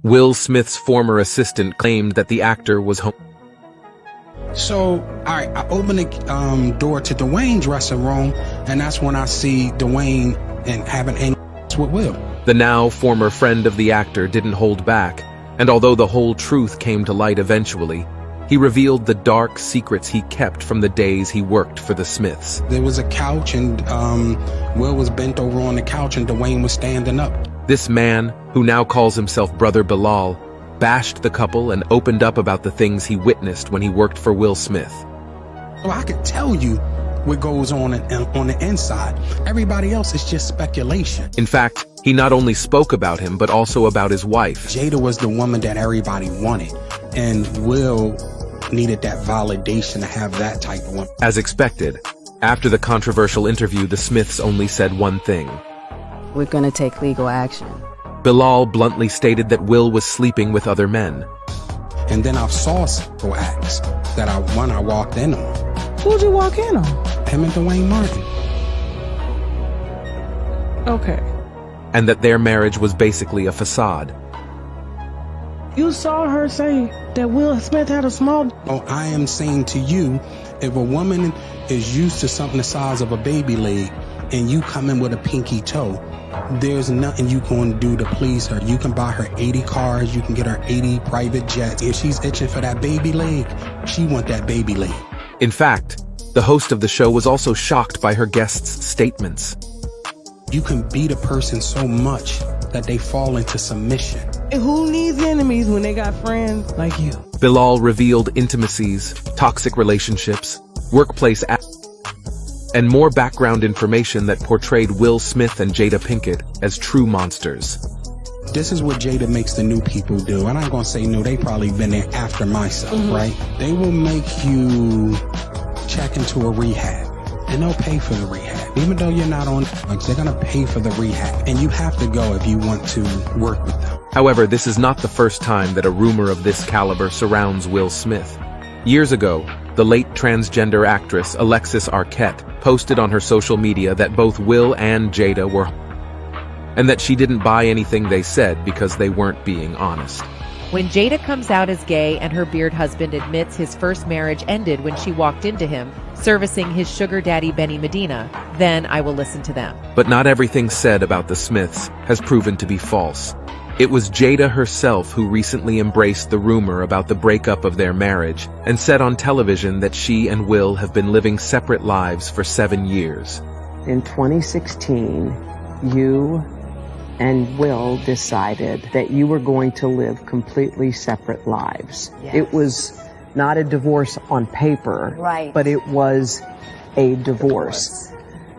Will Smith's former assistant claimed that the actor was home. So, I open the door to Dwayne's dressing room, and that's when I see Dwayne and having a with Will. The now former friend of the actor didn't hold back, and although the whole truth came to light eventually, he revealed the dark secrets he kept from the days he worked for the Smiths. There was a couch, and Will was bent over on the couch, and Dwayne was standing up. This man, who now calls himself Brother Bilal, bashed the couple and opened up about the things he witnessed when he worked for Will Smith. So I could tell you what goes on the inside. Everybody else is just speculation. In fact, he not only spoke about him, but also about his wife. Jada was the woman that everybody wanted, and Will needed that validation to have that type of woman. As expected, after the controversial interview, the Smiths only said one thing. We're gonna take legal action. Bilal bluntly stated that Will was sleeping with other men. And then I saw several acts that I walked in on. Who'd you walk in on? Him and Dwayne Martin. Okay. And that their marriage was basically a facade. You saw her say that Will Smith had a small... Oh, I am saying to you, if a woman is used to something the size of a baby leg and you come in with a pinky toe, there's nothing you can do to please her. You can buy her 80 cars, you can get her 80 private jets. If she's itching for that baby leg, she want that baby leg. In fact, the host of the show was also shocked by her guests' statements. You can beat a person so much that they fall into submission. And who needs enemies when they got friends like you? Bilal revealed intimacies, toxic relationships, workplace and more background information that portrayed Will Smith and Jada Pinkett as true monsters. This is what Jada makes the new people do. And I'm going to say new, they probably been there after myself, right? They will make you check into a rehab, and they'll pay for the rehab. Even though you're not on drugs, they're going to pay for the rehab. And you have to go if you want to work with them. However, this is not the first time that a rumor of this caliber surrounds Will Smith. Years ago, the late transgender actress Alexis Arquette posted on her social media that both Will and Jada were and that she didn't buy anything they said because they weren't being honest. When Jada comes out as gay and her beard husband admits his first marriage ended when she walked into him, servicing his sugar daddy Benny Medina, then I will listen to them. But not everything said about the Smiths has proven to be false. It was Jada herself who recently embraced the rumor about the breakup of their marriage and said on television that she and Will have been living separate lives for 7 years. In 2016, you and Will decided that you were going to live completely separate lives. Yes. It was not a divorce on paper, Right. but it was a divorce.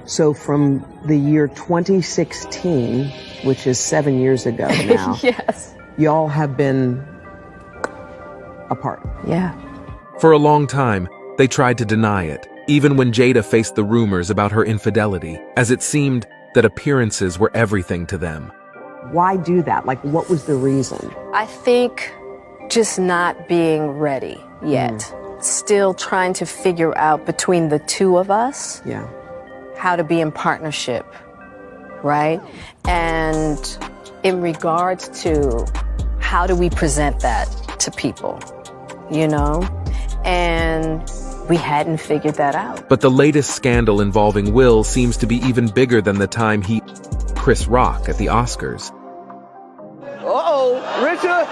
So from the year 2016, which is 7 years ago now, Yes. y'all have been apart. Yeah. For a long time, they tried to deny it, even when Jada faced the rumors about her infidelity, as it seemed that appearances were everything to them. Why do that? Like, what was the reason? I think just not being ready yet. Still trying to figure out between the two of us Yeah. how to be in partnership, right? And in regards to how do we present that to people, you know? And we hadn't figured that out. But the latest scandal involving Will seems to be even bigger than the time he Chris Rock at the Oscars. Uh-oh, Richard!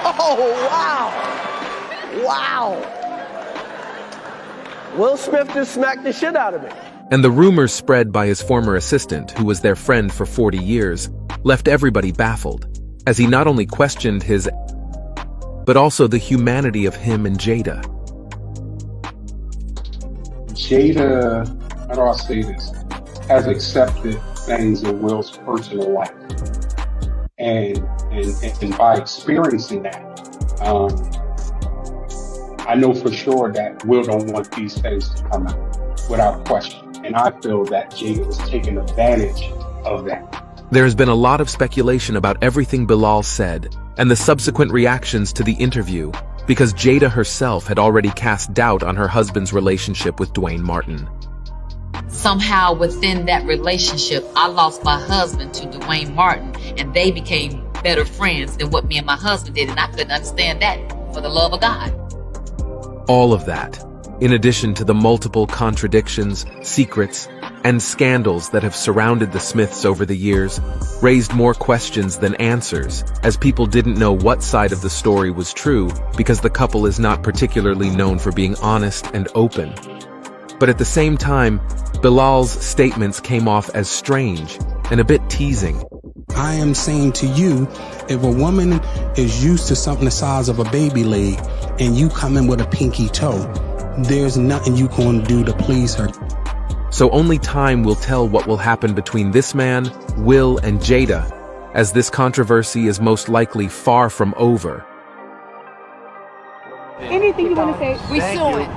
Oh, wow! Wow! Will Smith just smacked the shit out of me. And the rumors spread by his former assistant, who was their friend for 40 years, left everybody baffled, as he not only questioned his but also the humanity of him and Jada. Jada, how do I say this, has accepted things in Will's personal life. And by experiencing that, I know for sure that Will don't want these things to come out without question. And I feel that Jada is taking advantage of that. There has been a lot of speculation about everything Bilal said and the subsequent reactions to the interview, because Jada herself had already cast doubt on her husband's relationship with Dwayne Martin. somehow within that relationship, I lost my husband to Dwayne Martin, and they became better friends than what me and my husband did, and I couldn't understand that for the love of God. All of that, in addition to the multiple contradictions, secrets, and scandals that have surrounded the Smiths over the years, raised more questions than answers, as people didn't know what side of the story was true because the couple is not particularly known for being honest and open. But at the same time, Bilal's statements came off as strange and a bit teasing. I am saying to you, if a woman is used to something the size of a baby leg and you come in with a pinky toe, there's nothing you can do to please her. So only time will tell what will happen between this man, Will, and Jada, as this controversy is most likely far from over. Anything you want to say? We suing.